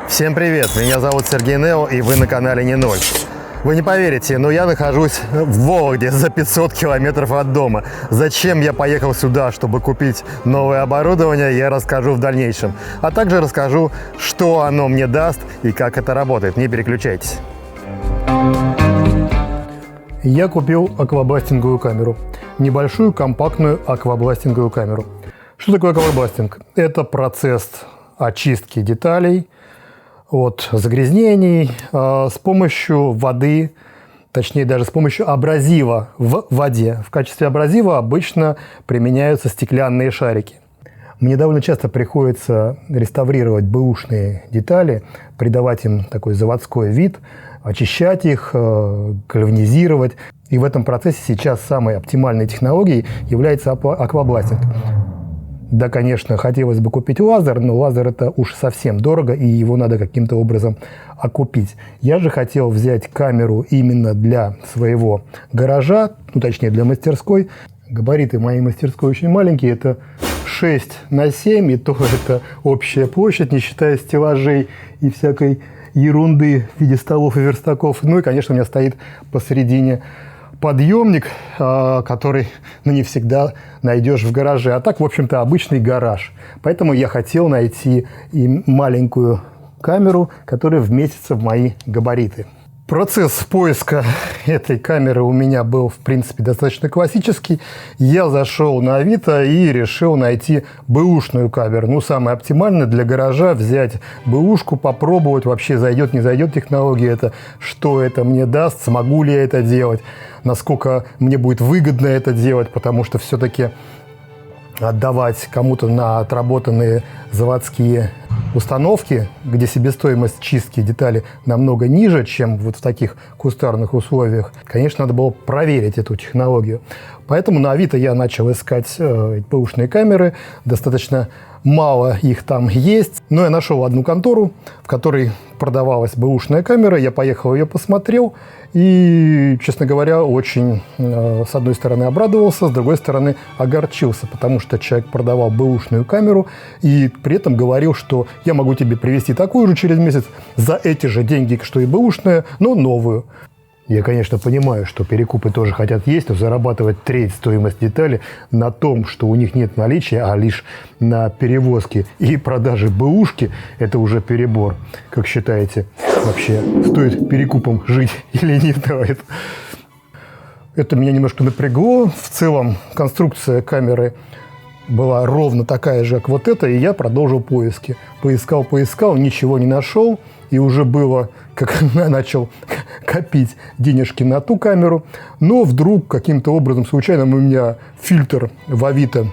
Всем привет, меня зовут Сергей Нео, и вы на канале Не Ноль. Вы не поверите, но я нахожусь в Вологде за 500 километров от дома. Зачем я поехал сюда, чтобы купить новое оборудование, я расскажу в дальнейшем. А также расскажу, что оно мне даст и как это работает. Не переключайтесь. Я купил аквабластинговую камеру. Небольшую компактную аквабластинговую камеру. Что такое аквабластинг? Это процесс очистки деталей от загрязнений с помощью воды, точнее даже с помощью абразива в воде. В качестве абразива обычно применяются стеклянные шарики. Мне довольно часто приходится реставрировать бэушные детали, придавать им такой заводской вид, очищать их, гальванизировать. И в этом процессе сейчас самой оптимальной технологией является аквабластинг. Да, конечно, хотелось бы купить лазер, но лазер это уж совсем дорого, и его надо каким-то образом окупить. Я же хотел взять камеру именно для своего гаража, ну точнее для мастерской. Габариты моей мастерской очень маленькие, это 6 на 7, и то это общая площадь, не считая стеллажей и всякой ерунды в виде столов и верстаков. Ну и, конечно, у меня стоит посередине подъемник, который не всегда найдешь в гараже. А так, в общем-то, обычный гараж. Поэтому я хотел найти и маленькую камеру, которая вместится в мои габариты. Процесс поиска этой камеры у меня был, в принципе, достаточно классический. Я зашел на Авито и решил найти бэушную камеру. Ну, самое оптимальное для гаража — взять бэушку, попробовать, вообще зайдет, не зайдет технология это, что это мне даст, смогу ли я это делать, насколько мне будет выгодно это делать, потому что все-таки отдавать кому-то на отработанные заводские установки, где себестоимость чистки деталей намного ниже, чем вот в таких кустарных условиях, конечно, надо было проверить эту технологию. Поэтому на Авито я начал искать бэушные камеры. Достаточно мало их там есть. Но я нашел одну контору, в которой продавалась бэушная камера. Я поехал, ее посмотрел. И, честно говоря, очень, с одной стороны, обрадовался, с другой стороны, огорчился, потому что человек продавал бэушную камеру и при этом говорил, что я могу тебе привезти такую же через месяц за эти же деньги, что и бэушная, но новую. Я, конечно, понимаю, что перекупы тоже хотят есть, но зарабатывать треть стоимости детали на том, что у них нет наличия, а лишь на перевозке и продаже бэушки, это уже перебор. Как считаете, вообще стоит перекупом жить или не стоит? Это меня немножко напрягло. В целом конструкция камеры была ровно такая же, как вот эта, и я продолжил поиски. Поискал, ничего не нашел, и уже было, как я начал копить денежки на ту камеру, но вдруг каким-то образом случайно у меня фильтр в Авито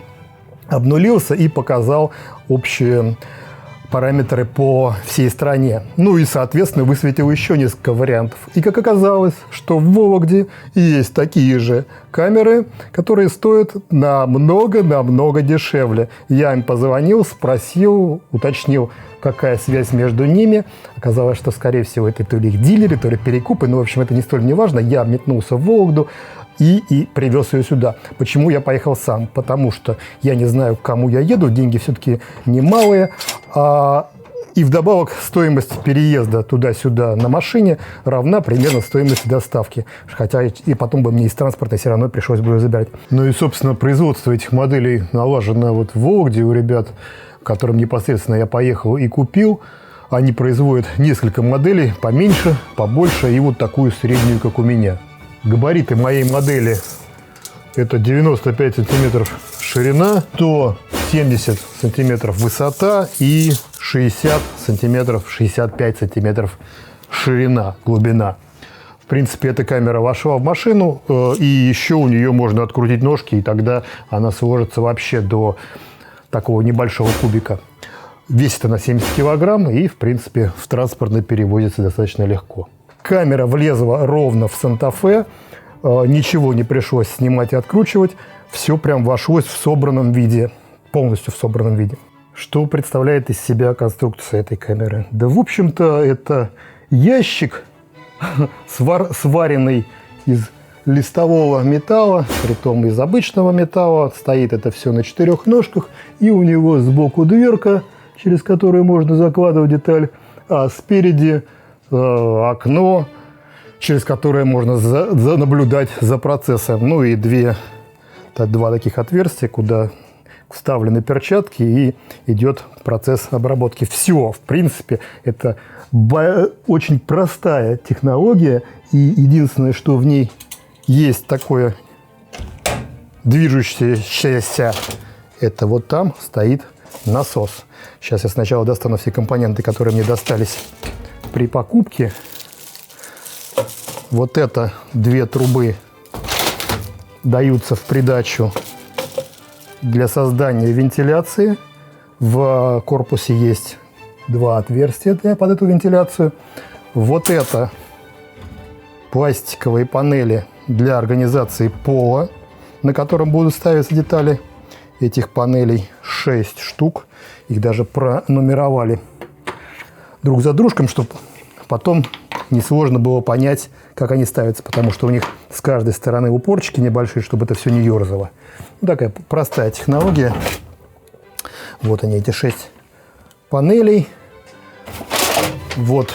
обнулился и показал общие параметры по всей стране. Ну и, соответственно, высветил еще несколько вариантов. И как оказалось, что в Вологде есть такие же камеры, которые стоят намного дешевле. Я им позвонил, спросил, уточнил, какая связь между ними. Оказалось, что, скорее всего, это то ли их дилеры, то ли перекупы. Но, в общем, это не столь неважно. Я метнулся в Вологду и привез ее сюда. Почему я поехал сам? Потому что я не знаю, к кому я еду, деньги все-таки немалые, и вдобавок стоимость переезда туда-сюда на машине равна примерно стоимости доставки. Хотя и потом бы мне из транспорта все равно пришлось бы ее забирать. Ну и, собственно, производство этих моделей налажено вот в Вологде у ребят, которым непосредственно я поехал и купил. Они производят несколько моделей, поменьше, побольше и вот такую среднюю, как у меня. Габариты моей модели — это 95 сантиметров ширина, 170 сантиметров высота и 60 сантиметров, 65 сантиметров ширина, глубина. В принципе, эта камера вошла в машину, и еще у нее можно открутить ножки, и тогда она сложится вообще до такого небольшого кубика. Весит она 70 килограмм и, в принципе, в транспортной перевозится достаточно легко. Камера влезла ровно в Санта-Фе, ничего не пришлось снимать и откручивать, все прям вошлось в собранном виде, полностью в собранном виде. Что представляет из себя конструкция этой камеры? Да, в общем-то, это ящик, сваренный из листового металла, притом из обычного металла. Стоит это все на 4 ножках, и у него сбоку дверка, через которое можно закладывать деталь, а спереди окно, через которое можно наблюдать за процессом. Ну и два таких отверстия, куда вставлены перчатки, и идет процесс обработки. Все, в принципе, это очень простая технология, и единственное, что в ней есть такое движущееся, это вот там стоит насос. Сейчас я сначала достану все компоненты, которые мне достались при покупке. Вот это 2 трубы даются в придачу для создания вентиляции. В корпусе есть 2 отверстия под эту вентиляцию. Вот это пластиковые панели для организации пола, на котором будут ставиться детали. Этих панелей 6 штук. Их даже пронумеровали друг за дружком, чтобы потом несложно было понять, как они ставятся, потому что у них с каждой стороны упорчики небольшие, чтобы это все не ерзало. Ну, такая простая технология. Вот они, эти 6 панелей. Вот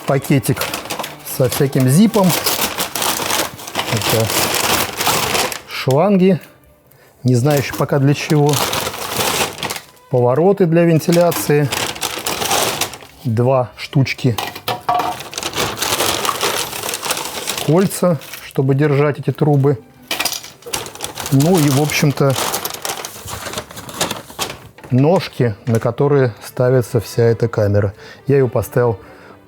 пакетик со всяким зипом. Это шланги, не знаю еще пока для чего. Повороты для вентиляции. 2 штучки. Кольца, чтобы держать эти трубы. Ну и, в общем-то, ножки, на которые ставится вся эта камера. Я ее поставил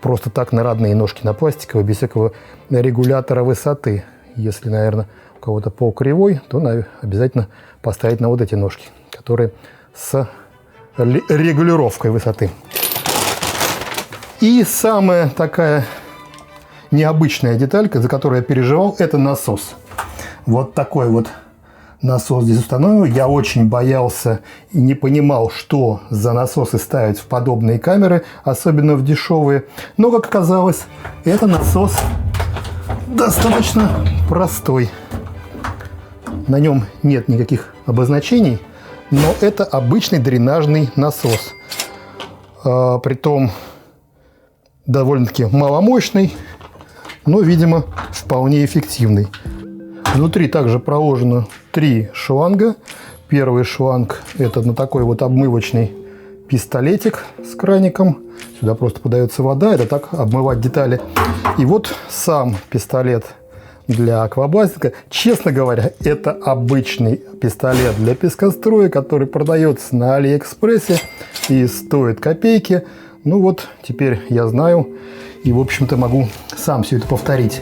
просто так на родные ножки, на пластиковые, без всякого регулятора высоты. Если, наверное, у кого-то пол кривой, то обязательно поставить на вот эти ножки, которые с регулировкой высоты. И самая такая необычная деталька, за которую я переживал, это насос. Вот такой вот насос здесь установлен. Я очень боялся и не понимал, что за насосы ставить в подобные камеры, особенно в дешевые. Но, как оказалось, это насос достаточно простой. На нем нет никаких обозначений, но это обычный дренажный насос. Притом довольно-таки маломощный, но, видимо, вполне эффективный. Внутри также проложено 3 шланга. Первый шланг – это на такой вот обмывочный пистолетик с краником. Сюда просто подается вода, это так обмывать детали. И вот сам пистолет для аквабластинга. Честно говоря, это обычный пистолет для пескоструя, который продается на Алиэкспрессе и стоит копейки. Ну вот, теперь я знаю и, в общем-то, могу сам все это повторить.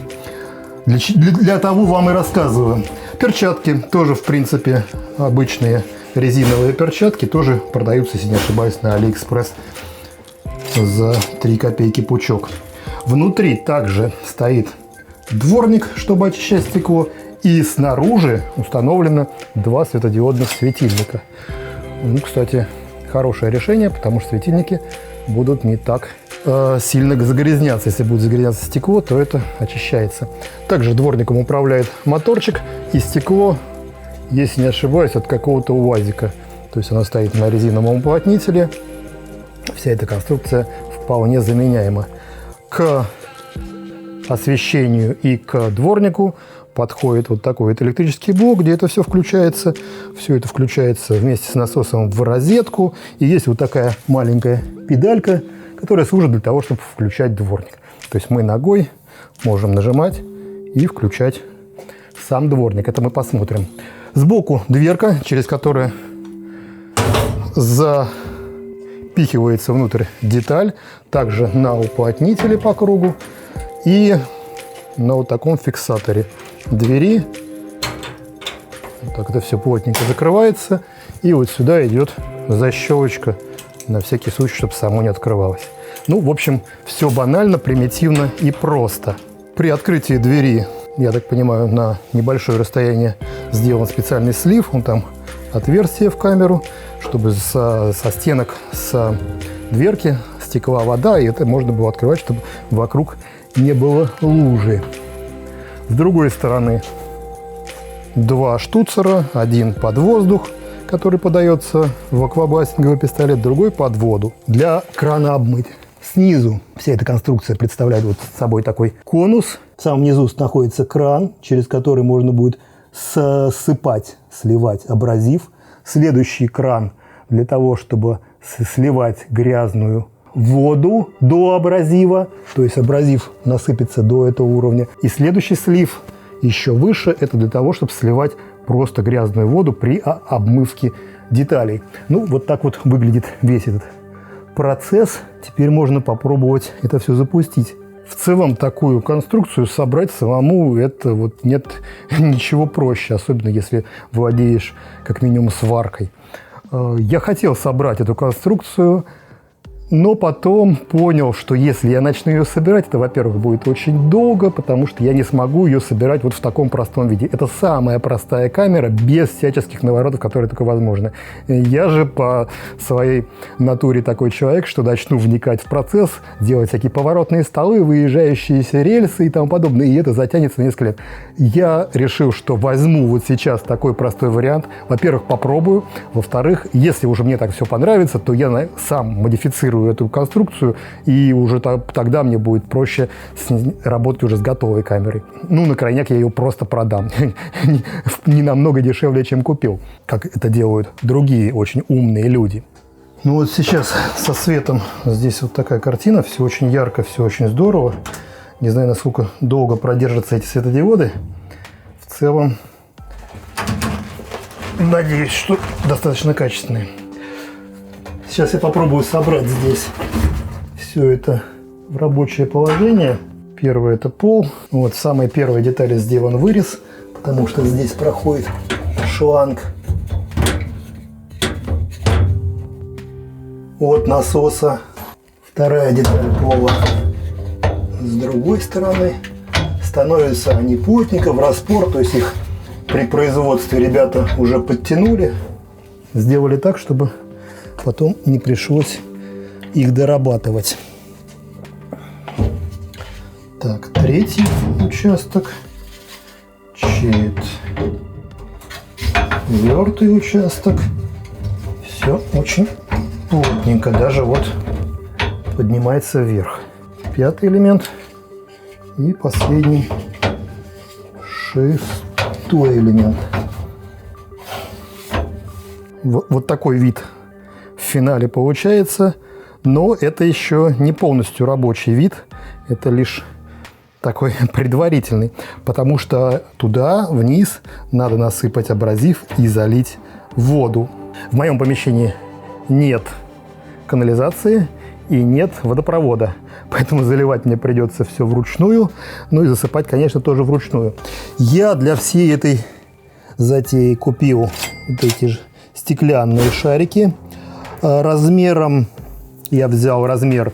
Для того вам и рассказываю. Перчатки тоже, в принципе, обычные резиновые перчатки. Тоже продаются, если не ошибаюсь, на Алиэкспресс за 3 копейки пучок. Внутри также стоит дворник, чтобы очищать стекло. И снаружи установлено 2 светодиодных светильника. Ну, кстати, хорошее решение, потому что светильники будут не так сильно загрязняться. Если будет загрязняться стекло, то это очищается. Также дворником управляет моторчик, и стекло, если не ошибаюсь, от какого-то УАЗика. То есть оно стоит на резиновом уплотнителе. Вся эта конструкция вполне заменяема. К освещению и к дворнику подходит вот такой вот электрический блок, где это все включается. Все это включается вместе с насосом в розетку. И есть вот такая маленькая педалька, которая служит для того, чтобы включать дворник. То есть мы ногой можем нажимать и включать сам дворник. Это мы посмотрим. Сбоку дверка, через которую запихивается внутрь деталь. Также на уплотнителе по кругу. И на вот таком фиксаторе двери. Вот так это все плотненько закрывается. И вот сюда идет защелочка на всякий случай, чтобы само не открывалось. Ну, в общем, все банально, примитивно и просто. При открытии двери, я так понимаю, на небольшое расстояние сделан специальный слив. Вон там отверстие в камеру, чтобы со стенок, с дверки стекла вода, и это можно было открывать, чтобы вокруг не было лужи. С другой стороны 2 штуцера, один под воздух, который подается в аквабластинговый пистолет, другой под воду для крана обмыть. Снизу вся эта конструкция представляет вот собой такой конус. В самом низу находится кран, через который можно будет сливать абразив. Следующий кран для того, чтобы сливать грязную воду до абразива, то есть абразив насыпется до этого уровня. И следующий слив еще выше, это для того, чтобы сливать просто грязную воду при обмывке деталей. Ну, вот так вот выглядит весь этот процесс. Теперь можно попробовать это все запустить. В целом такую конструкцию собрать самому, это вот нет ничего проще, особенно если владеешь как минимум сваркой. Я хотел собрать эту конструкцию, но потом понял, что если я начну ее собирать, это, во-первых, будет очень долго, потому что я не смогу ее собирать вот в таком простом виде. Это самая простая камера, без всяческих наворотов, которые только возможны. Я же по своей натуре такой человек, что начну вникать в процесс, делать всякие поворотные столы, выезжающиеся рельсы и тому подобное, и это затянется на несколько лет. Я решил, что возьму вот сейчас такой простой вариант. Во-первых, попробую. Во-вторых, если уже мне так все понравится, то я сам модифицирую эту конструкцию, и уже тогда мне будет проще работать уже с готовой камерой. Ну, на крайняк я ее просто продам. Не намного дешевле, чем купил, как это делают другие очень умные люди. Ну вот сейчас со светом здесь вот такая картина, все очень ярко, все очень здорово. Не знаю, насколько долго продержатся эти светодиоды. В целом, надеюсь, что достаточно качественные. Сейчас я попробую собрать здесь все это в рабочее положение. Первое — это пол. Вот в самой первой детали сделан вырез, потому что здесь проходит шланг от насоса. Вторая деталь пола с другой стороны. Становятся они плотненько в распор, то есть их при производстве ребята уже подтянули. Сделали так, чтобы потом не пришлось их дорабатывать. Так, третий участок. Четвертый участок. Все очень плотненько, даже вот поднимается вверх. Пятый элемент. И последний, шестой элемент. Вот такой вид в финале получается, но это еще не полностью рабочий вид, это лишь такой предварительный, потому что туда, вниз, надо насыпать абразив и залить воду. В моем помещении нет канализации и нет водопровода, поэтому заливать мне придется все вручную, ну и засыпать, конечно, тоже вручную. Я для всей этой затеи купил вот эти же стеклянные шарики. Размером я взял размер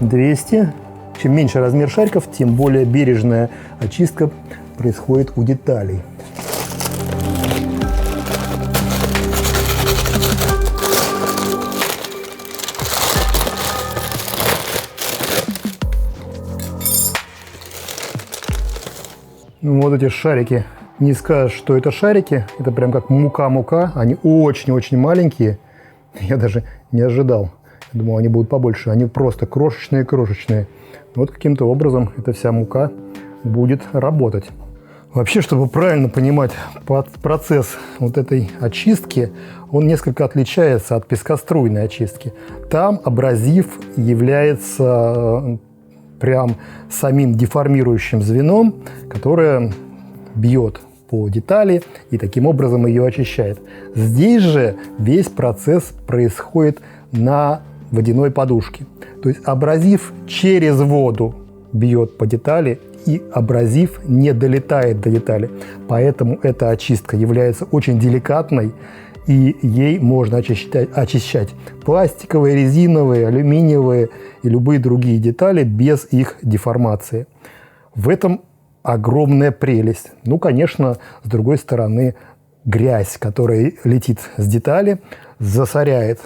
100-200. Чем меньше размер шариков, тем более бережная очистка происходит у деталей. Вот эти шарики. Не скажешь, что это шарики. Это прям как мука-мука. Они очень-очень маленькие. Я даже не ожидал. Я думал, они будут побольше. Они просто крошечные-крошечные. Вот каким-то образом эта вся мука будет работать. Вообще, чтобы правильно понимать процесс вот этой очистки, он несколько отличается от пескоструйной очистки. Там абразив является прям самим деформирующим звеном, которое бьет по детали и таким образом ее очищает. Здесь же весь процесс происходит на водяной подушке. То есть абразив через воду бьет по детали, и абразив не долетает до детали. Поэтому эта очистка является очень деликатной, и ей можно очищать пластиковые, резиновые, алюминиевые и любые другие детали без их деформации. В этом огромная прелесть. Ну, конечно, с другой стороны, грязь, которая летит с детали, засоряет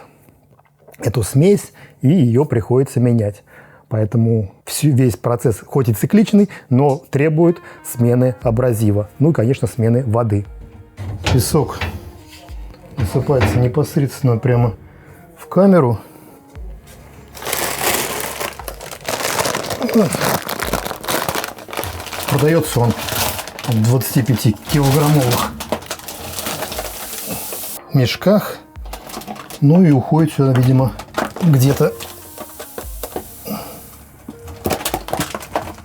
эту смесь, и ее приходится менять. Поэтому весь процесс, хоть и цикличный, но требует смены абразива. Ну и, конечно, смены воды. Песок Высыпается непосредственно прямо в камеру. Вот. Продается он в 25-килограммовых мешках. Ну и уходит сюда, видимо, где-то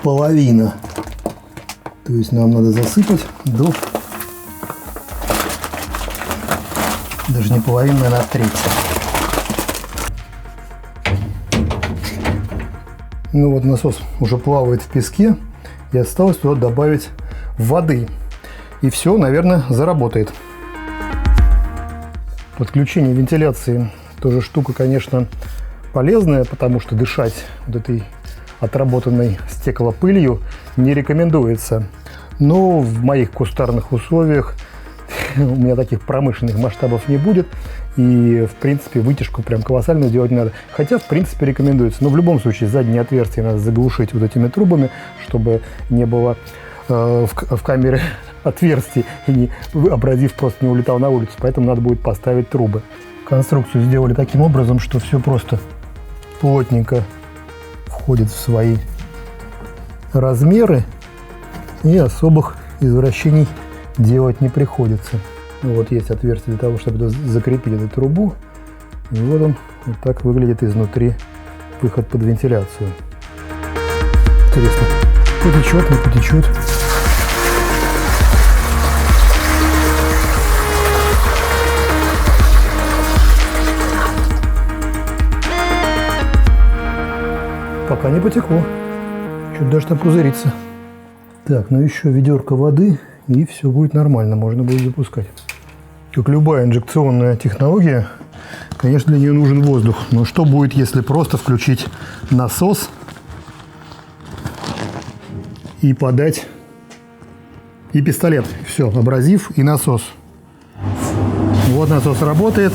половина. То есть нам надо засыпать до... Даже не половина, наверное, а треть. Ну вот насос уже плавает в песке. И осталось туда добавить воды. И все, наверное, заработает. Подключение вентиляции тоже штука, конечно, полезная, потому что дышать вот этой отработанной стеклопылью не рекомендуется. Но в моих кустарных условиях у меня таких промышленных масштабов не будет. И, в принципе, вытяжку прям колоссальную делать не надо. Хотя, в принципе, рекомендуется. Но в любом случае задние отверстия надо заглушить вот этими трубами, чтобы не было в камере отверстий и не абразив просто не улетал на улицу. Поэтому надо будет поставить трубы. Конструкцию сделали таким образом, что все просто плотненько входит в свои размеры. И особых извращений делать не приходится. Вот есть отверстие для того, чтобы закрепить эту трубу. И вот он, вот так выглядит изнутри выход под вентиляцию. Интересно, потечет, не потечет. Пока не потекло. Чуть даже там пузырится. Так, ну еще ведерко воды, и все будет нормально, можно будет запускать. Как любая инжекционная технология, конечно, для нее нужен воздух. Но что будет, если просто включить насос и подать и пистолет? Все, абразив и насос. Вот насос работает,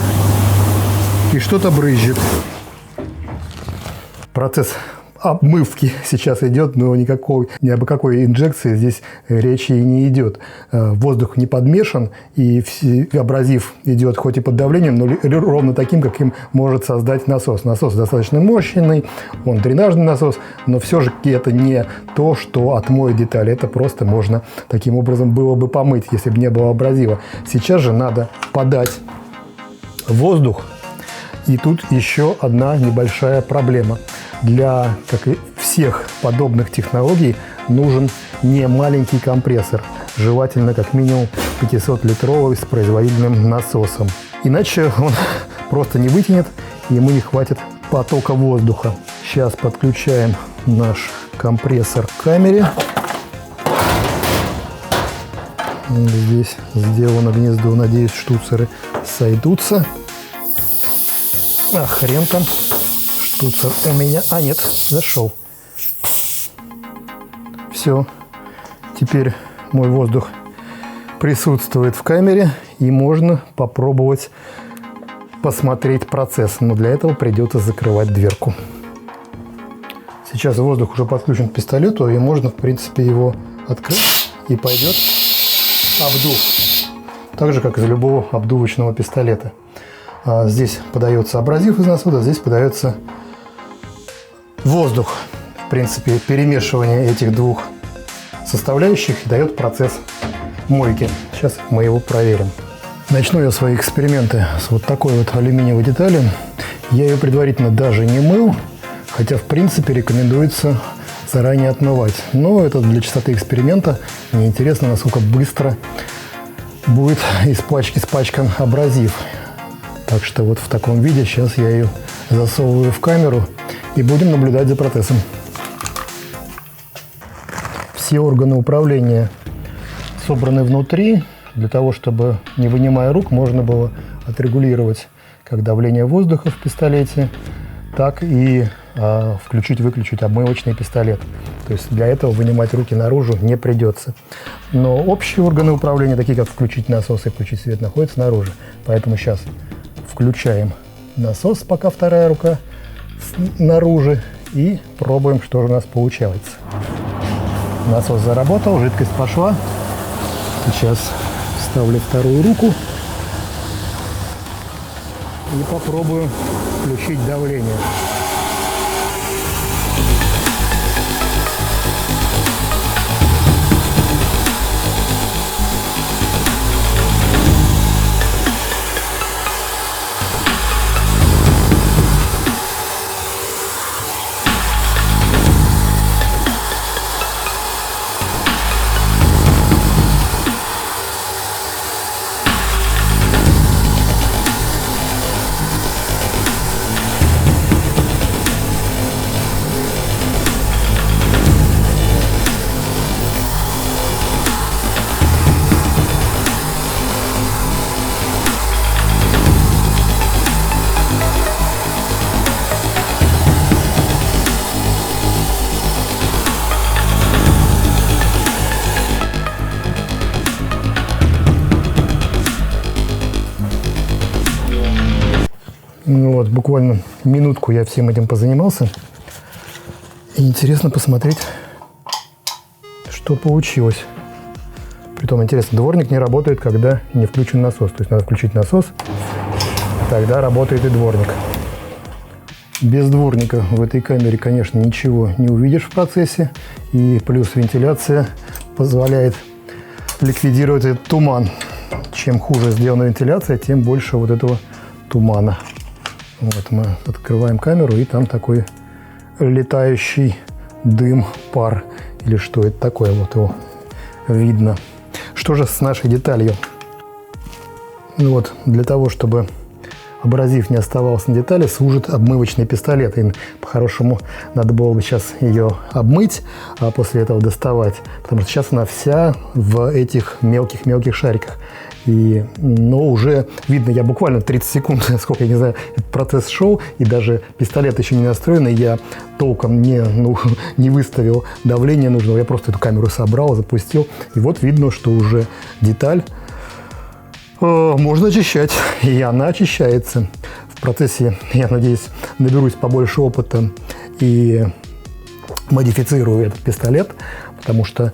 и что-то брызжет. Процесс обмывки сейчас идет, но ни об какой инжекции здесь речи и не идет. Воздух не подмешан, и абразив идет хоть и под давлением, но ровно таким, каким может создать насос. Насос достаточно мощный, он дренажный насос, но все же это не то, что отмоет детали. Это просто можно таким образом было бы помыть, если бы не было абразива. Сейчас же надо подать воздух. И тут еще одна небольшая проблема. Для, как и всех подобных технологий, нужен не маленький компрессор. Желательно как минимум 500-литровый с производительным насосом. Иначе он просто не вытянет, и ему не хватит потока воздуха. Сейчас подключаем наш компрессор к камере. Здесь сделано гнездо. Надеюсь, штуцеры сойдутся. А хрен там. Штуцер у меня... А, нет, зашел. Все. Теперь мой воздух присутствует в камере, и можно попробовать посмотреть процесс. Но для этого придется закрывать дверку. Сейчас воздух уже подключен к пистолету, и можно, в принципе, его открыть, и пойдет обдув. Так же, как из любого обдувочного пистолета. Здесь подается абразив из насоса, здесь подается воздух. В принципе, перемешивание этих двух составляющих дает процесс мойки. Сейчас мы его проверим. Начну я свои эксперименты с вот такой вот алюминиевой детали. Я ее предварительно даже не мыл, хотя в принципе рекомендуется заранее отмывать. Но это для чистоты эксперимента. Мне интересно, насколько быстро будет испачкан абразив. Так что вот в таком виде сейчас я ее засовываю в камеру и будем наблюдать за процессом. Все органы управления собраны внутри, для того, чтобы, не вынимая рук, можно было отрегулировать как давление воздуха в пистолете, так и включить-выключить обмывочный пистолет. То есть для этого вынимать руки наружу не придется. Но общие органы управления, такие как включить насос и включить свет, находятся снаружи. Поэтому сейчас включаем насос, пока вторая рука снаружи, и пробуем, что же у нас получается. Насос заработал, жидкость пошла. Сейчас вставлю вторую руку. и попробую включить давление. Ну вот, буквально минутку я всем этим позанимался. И интересно посмотреть, что получилось. Притом, интересно, дворник не работает, когда не включен насос. То есть надо включить насос, тогда работает и дворник. Без дворника в этой камере, конечно, ничего не увидишь в процессе. И плюс вентиляция позволяет ликвидировать этот туман. Чем хуже сделана вентиляция, тем больше вот этого тумана. Вот мы открываем камеру, и там такой летающий дым, пар. Или что это такое, вот его видно. Что же с нашей деталью? Ну вот, для того, чтобы абразив не оставался на детали, служит обмывочный пистолет. И по-хорошему надо было бы сейчас ее обмыть, а после этого доставать. Потому что сейчас она вся в этих мелких-мелких шариках. Но уже видно, я буквально 30 секунд, сколько, я не знаю, этот процесс шел, и даже пистолет еще не настроенный, я толком не выставил давление нужного, я просто эту камеру собрал, запустил, и вот видно, что уже деталь можно очищать, и она очищается. В процессе, я надеюсь, наберусь побольше опыта и модифицирую этот пистолет, потому что,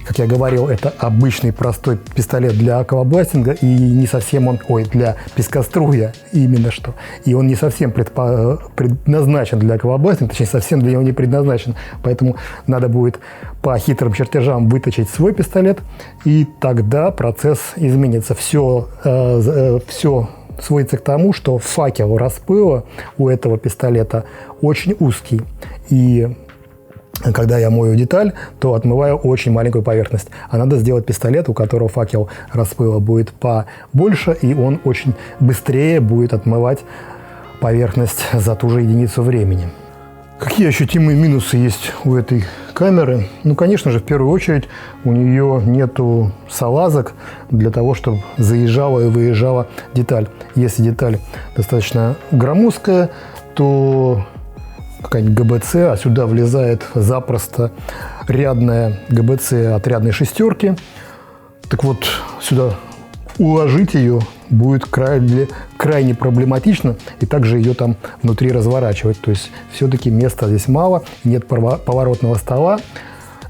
как я говорил, это обычный простой пистолет для аквабластинга, и не совсем он, для пескоструя именно что. И он не совсем предназначен для аквабластинга, точнее, совсем для него не предназначен. Поэтому надо будет по хитрым чертежам выточить свой пистолет, и тогда процесс изменится. Все сводится к тому, что факел распыла у этого пистолета очень узкий. И когда я мою деталь, то отмываю очень маленькую поверхность. А надо сделать пистолет, у которого факел распыла будет побольше, и он очень быстрее будет отмывать поверхность за ту же единицу времени. Какие ощутимые минусы есть у этой камеры? Ну, конечно же, в первую очередь у нее нету салазок для того, чтобы заезжала и выезжала деталь. Если деталь достаточно громоздкая, то какая-нибудь ГБЦ, а сюда влезает запросто рядная ГБЦ от рядной шестерки. Так вот, сюда уложить ее будет крайне проблематично, и также ее там внутри разворачивать. То есть все-таки места здесь мало, нет поворотного стола.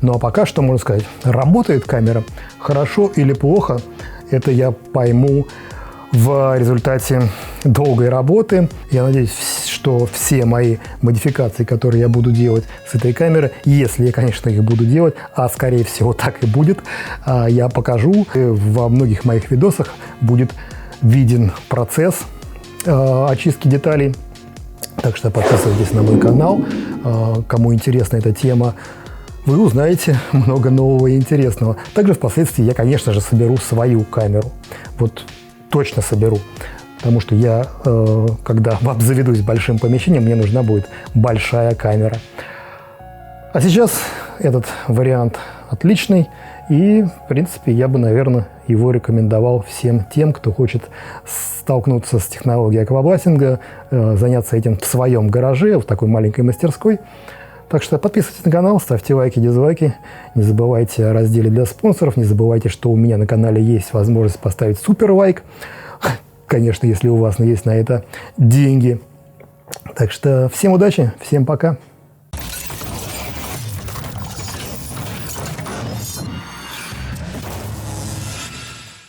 Ну а пока что можно сказать, работает камера хорошо или плохо, это я пойму в результате долгой работы. Я надеюсь, что все мои модификации, которые я буду делать с этой камеры, если я, конечно, их буду делать, а скорее всего так и будет, я покажу. Во многих моих видосах будет виден процесс очистки деталей. Так что подписывайтесь на мой канал. Кому интересна эта тема, вы узнаете много нового и интересного. Также впоследствии я, конечно же, соберу свою камеру. Вот точно соберу. Потому что я, когда обзаведусь большим помещением, мне нужна будет большая камера. А сейчас этот вариант отличный. И, в принципе, я бы, наверное, его рекомендовал всем тем, кто хочет столкнуться с технологией аквабластинга, заняться этим в своем гараже, в такой маленькой мастерской. Так что подписывайтесь на канал, ставьте лайки, дизлайки. Не забывайте о разделе для спонсоров. Не забывайте, что у меня на канале есть возможность поставить супер лайк. Конечно, если у вас есть на это деньги. Так что всем удачи, всем пока.